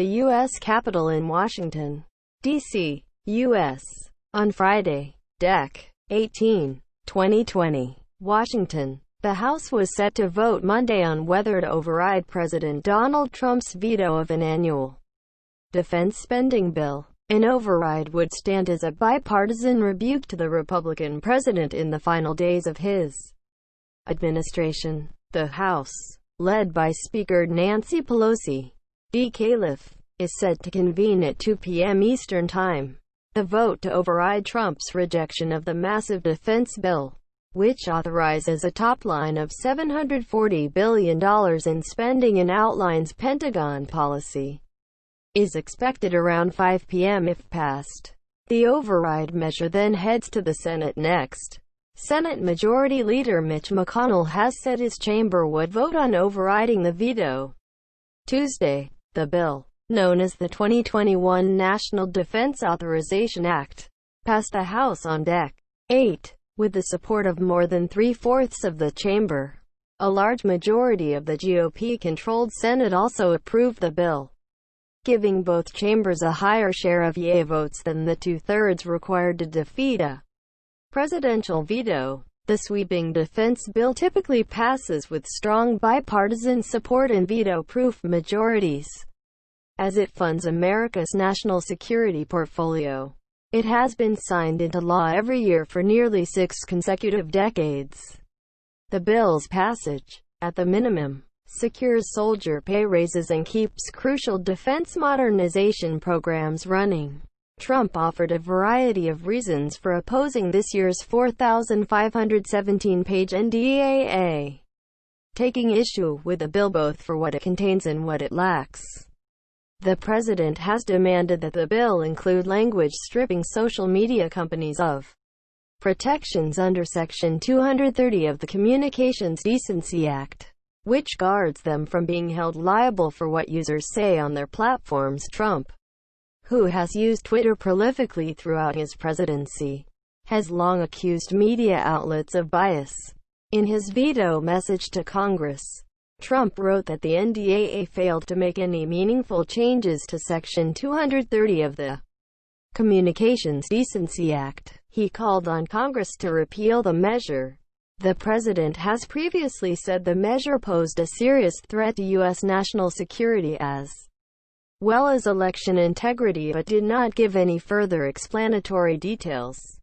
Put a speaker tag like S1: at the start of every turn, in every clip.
S1: the U.S. Capitol in Washington, D.C., U.S. On Friday, Dec. 18, 2020, Washington. The House was set to vote Monday on whether to override President Donald Trump's veto of an annual defense spending bill. An override would stand as a bipartisan rebuke to the Republican president in the final days of his administration. The House, led by Speaker Nancy Pelosi, D. Califf, is set to convene at 2 p.m. Eastern Time. The vote to override Trump's rejection of the massive defense bill, which authorizes a top line of $740 billion in spending and outlines Pentagon policy, is expected around 5 p.m. if passed. The override measure then heads to the Senate next. Senate Majority Leader Mitch McConnell has said his chamber would vote on overriding the veto Tuesday. The bill, known as the 2021 National Defense Authorization Act, passed the House on Dec. 8, with the support of more than three-fourths of the chamber. A large majority of the GOP-controlled Senate also approved the bill, giving both chambers a higher share of yea votes than the two-thirds required to defeat a presidential veto. The sweeping defense bill typically passes with strong bipartisan support and veto-proof majorities, as it funds America's national security portfolio. It has been signed into law every year for nearly 6 consecutive decades. The bill's passage, at the minimum, secures soldier pay raises and keeps crucial defense modernization programs running. Trump offered a variety of reasons for opposing this year's 4,517-page NDAA, taking issue with the bill both for what it contains and what it lacks. The president has demanded that the bill include language stripping social media companies of protections under Section 230 of the Communications Decency Act, which guards them from being held liable for what users say on their platforms. Trump, who has used Twitter prolifically throughout his presidency, has long accused media outlets of bias. In his veto message to Congress, Trump wrote that the NDAA failed to make any meaningful changes to Section 230 of the Communications Decency Act. He called on Congress to repeal the measure. The president has previously said the measure posed a serious threat to U.S. national security as well as election integrity, but did not give any further explanatory details.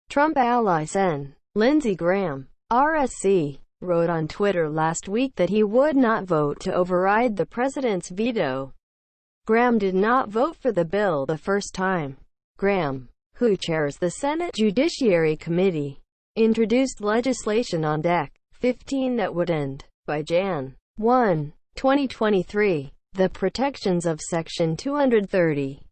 S1: Trump ally Sen. Lindsey Graham, RSC, wrote on Twitter last week that he would not vote to override the president's veto. Graham did not vote for the bill the first time. Graham, who chairs the Senate Judiciary Committee, introduced legislation on Dec. 15 that would end, by Jan. 1, 2023, the protections of Section 230.